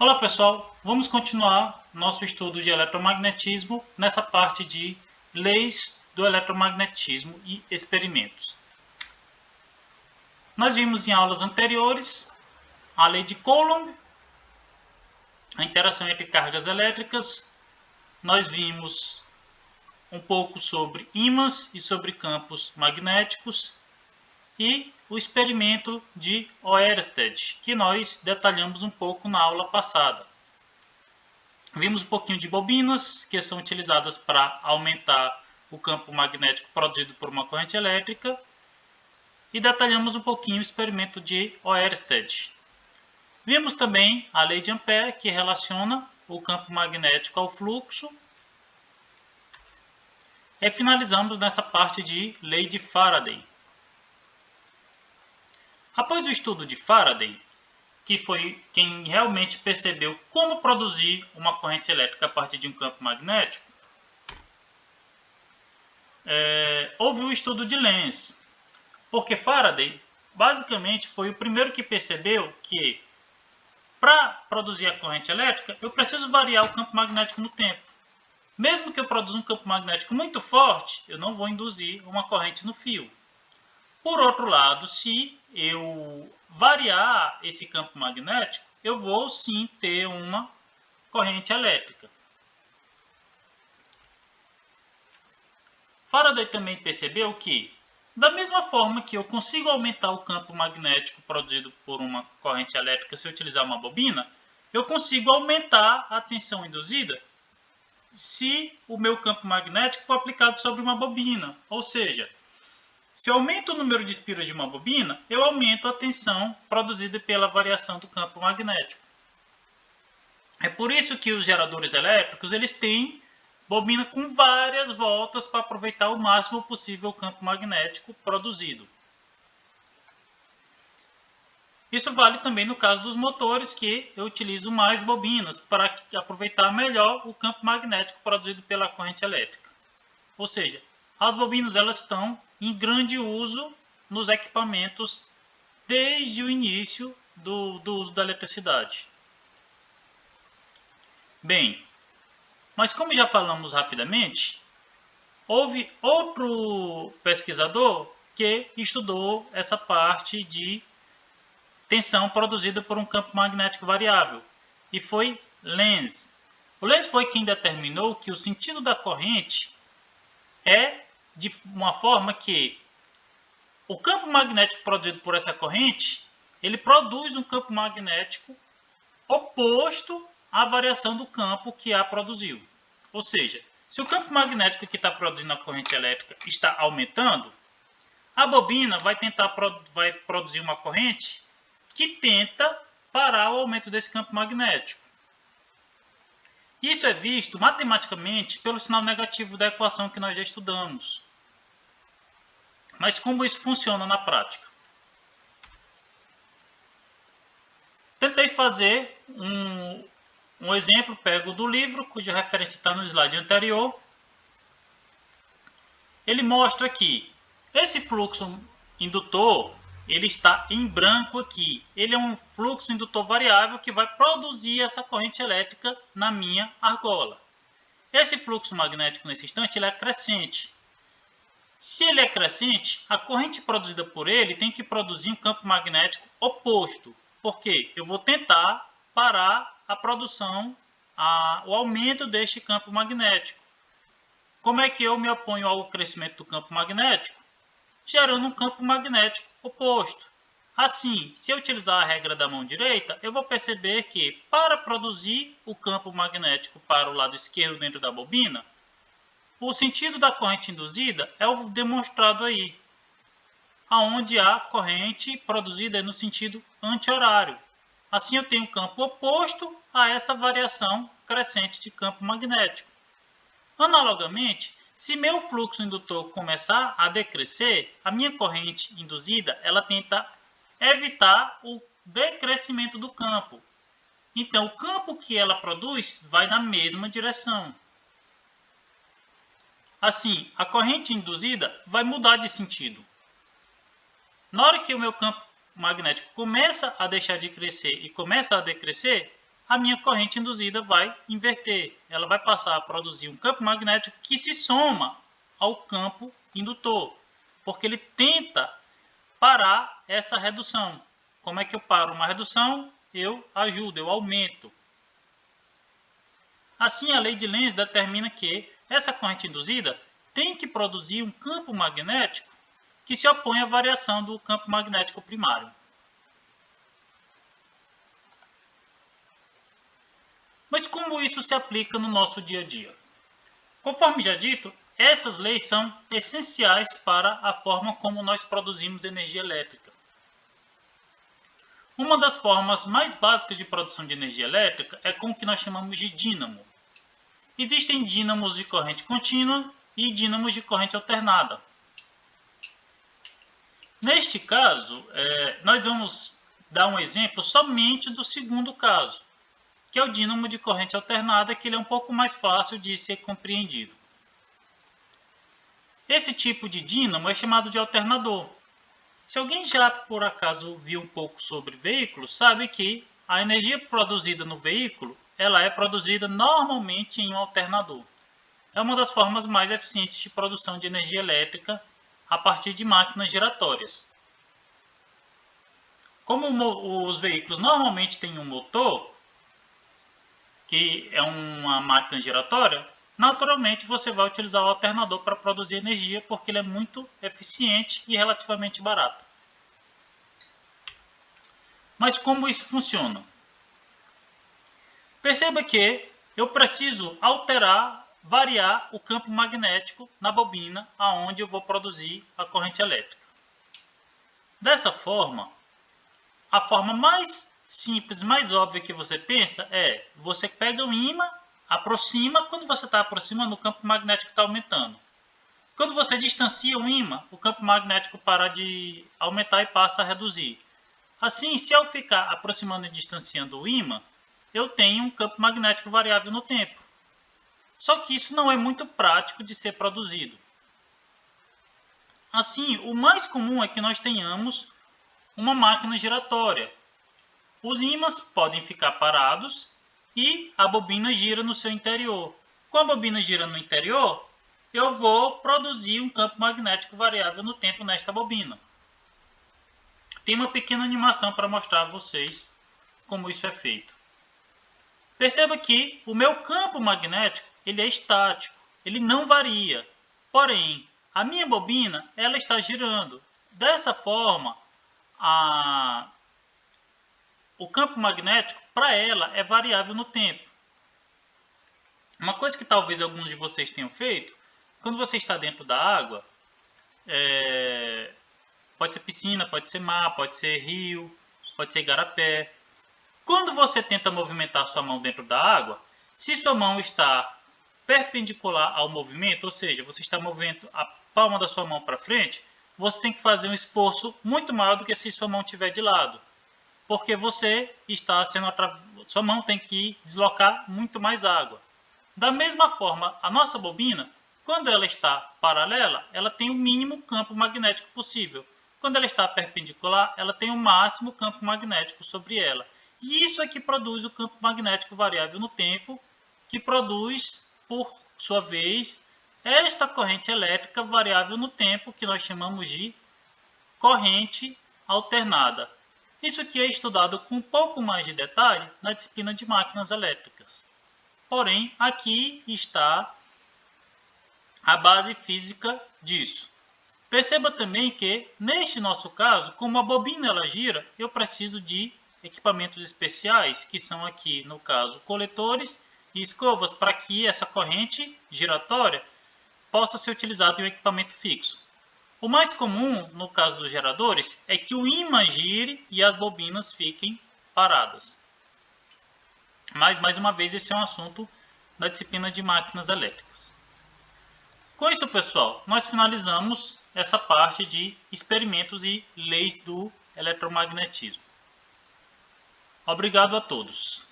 Olá pessoal, vamos continuar nosso estudo de eletromagnetismo nessa parte de leis do eletromagnetismo e experimentos. Nós vimos em aulas anteriores a lei de Coulomb, a interação entre cargas elétricas. Nós vimos um pouco sobre ímãs e sobre campos magnéticos e o experimento de Oersted, que nós detalhamos um pouco na aula passada. Vimos um pouquinho de bobinas, que são utilizadas para aumentar o campo magnético produzido por uma corrente elétrica. E detalhamos um pouquinho o experimento de Oersted. Vimos também a lei de Ampère, que relaciona o campo magnético ao fluxo. E finalizamos nessa parte de lei de Faraday. Após o estudo de Faraday, que foi quem realmente percebeu como produzir uma corrente elétrica a partir de um campo magnético, houve o estudo de Lenz, porque Faraday basicamente foi o primeiro que percebeu que para produzir a corrente elétrica eu preciso variar o campo magnético no tempo. Mesmo que eu produza um campo magnético muito forte, eu não vou induzir uma corrente no fio. Por outro lado, se eu variar esse campo magnético, eu vou sim ter uma corrente elétrica. Faraday também percebeu que, da mesma forma que eu consigo aumentar o campo magnético produzido por uma corrente elétrica se eu utilizar uma bobina, eu consigo aumentar a tensão induzida se o meu campo magnético for aplicado sobre uma bobina. Ou seja, se eu aumento o número de espiras de uma bobina, eu aumento a tensão produzida pela variação do campo magnético. É por isso que os geradores elétricos eles têm bobina com várias voltas para aproveitar o máximo possível o campo magnético produzido. Isso vale também no caso dos motores, que eu utilizo mais bobinas para aproveitar melhor o campo magnético produzido pela corrente elétrica. Ou seja, as bobinas elas estão em grande uso nos equipamentos desde o início do uso da eletricidade. Bem, mas como já falamos rapidamente, houve outro pesquisador que estudou essa parte de tensão produzida por um campo magnético variável, e foi Lenz. O Lenz foi quem determinou que o sentido da corrente é de uma forma que o campo magnético produzido por essa corrente, ele produz um campo magnético oposto à variação do campo que a produziu. Ou seja, se o campo magnético que está produzindo a corrente elétrica está aumentando, a bobina vai produzir uma corrente que tenta parar o aumento desse campo magnético. Isso é visto matematicamente pelo sinal negativo da equação que nós já estudamos. Mas como isso funciona na prática? Tentei fazer um exemplo, pego do livro, cuja referência está no slide anterior. Ele mostra que esse fluxo indutor, ele está em branco aqui. Ele é um fluxo indutor variável que vai produzir essa corrente elétrica na minha argola. Esse fluxo magnético nesse instante ele é crescente. Se ele é crescente, a corrente produzida por ele tem que produzir um campo magnético oposto. Porque eu vou tentar parar a produção, o aumento deste campo magnético. Como é que eu me oponho ao crescimento do campo magnético? Gerando um campo magnético oposto. Assim, se eu utilizar a regra da mão direita, eu vou perceber que para produzir o campo magnético para o lado esquerdo dentro da bobina, o sentido da corrente induzida é o demonstrado aí, onde a corrente produzida é no sentido anti-horário. Assim eu tenho um campo oposto a essa variação crescente de campo magnético. Analogamente, se meu fluxo indutor começar a decrescer, a minha corrente induzida ela tenta evitar o decrescimento do campo. Então, o campo que ela produz vai na mesma direção. Assim, a corrente induzida vai mudar de sentido. Na hora que o meu campo magnético começa a deixar de crescer e começa a decrescer, a minha corrente induzida vai inverter. Ela vai passar a produzir um campo magnético que se soma ao campo indutor, porque ele tenta parar essa redução. Como é que eu paro uma redução? Eu ajudo, eu aumento. Assim, a lei de Lenz determina que essa corrente induzida tem que produzir um campo magnético que se opõe à variação do campo magnético primário. Mas como isso se aplica no nosso dia a dia? Conforme já dito, essas leis são essenciais para a forma como nós produzimos energia elétrica. Uma das formas mais básicas de produção de energia elétrica é com o que nós chamamos de dínamo. Existem dínamos de corrente contínua e dínamos de corrente alternada. Neste caso, nós vamos dar um exemplo somente do segundo caso, que é o dínamo de corrente alternada, que ele é um pouco mais fácil de ser compreendido. Esse tipo de dínamo é chamado de alternador. Se alguém já por acaso viu um pouco sobre veículos, sabe que a energia produzida no veículo ela é produzida normalmente em um alternador. É uma das formas mais eficientes de produção de energia elétrica a partir de máquinas giratórias. Como os veículos normalmente têm um motor, que é uma máquina giratória, naturalmente você vai utilizar o alternador para produzir energia, porque ele é muito eficiente e relativamente barato. Mas como isso funciona? Perceba que eu preciso variar o campo magnético na bobina aonde eu vou produzir a corrente elétrica. Dessa forma, a forma mais simples, mais óbvia que você pensa é, você pega um ímã, aproxima, quando você está aproximando, o campo magnético está aumentando. Quando você distancia o ímã, o campo magnético para de aumentar e passa a reduzir. Assim, se eu ficar aproximando e distanciando o ímã, eu tenho um campo magnético variável no tempo. Só que isso não é muito prático de ser produzido. Assim, o mais comum é que nós tenhamos uma máquina giratória. Os ímãs podem ficar parados e a bobina gira no seu interior. Com a bobina girando no interior, eu vou produzir um campo magnético variável no tempo nesta bobina. Tem uma pequena animação para mostrar a vocês como isso é feito. Perceba que o meu campo magnético ele é estático, ele não varia. Porém, a minha bobina ela está girando. Dessa forma, o campo magnético para ela é variável no tempo. Uma coisa que talvez alguns de vocês tenham feito, quando você está dentro da água, pode ser piscina, pode ser mar, pode ser rio, pode ser igarapé. Quando você tenta movimentar sua mão dentro da água, se sua mão está perpendicular ao movimento, ou seja, você está movendo a palma da sua mão para frente, você tem que fazer um esforço muito maior do que se sua mão estiver de lado. Porque você está sua mão tem que deslocar muito mais água. Da mesma forma, a nossa bobina, quando ela está paralela, ela tem o mínimo campo magnético possível. Quando ela está perpendicular, ela tem o máximo campo magnético sobre ela. E isso é que produz o campo magnético variável no tempo, que produz, por sua vez, esta corrente elétrica variável no tempo, que nós chamamos de corrente alternada. Isso aqui é estudado com um pouco mais de detalhe na disciplina de máquinas elétricas. Porém, aqui está a base física disso. Perceba também que, neste nosso caso, como a bobina ela gira, eu preciso de equipamentos especiais, que são aqui, no caso, coletores e escovas, para que essa corrente giratória possa ser utilizada em um equipamento fixo. O mais comum, no caso dos geradores, é que o ímã gire e as bobinas fiquem paradas. Mas, mais uma vez, esse é um assunto da disciplina de máquinas elétricas. Com isso, pessoal, nós finalizamos essa parte de experimentos e leis do eletromagnetismo. Obrigado a todos.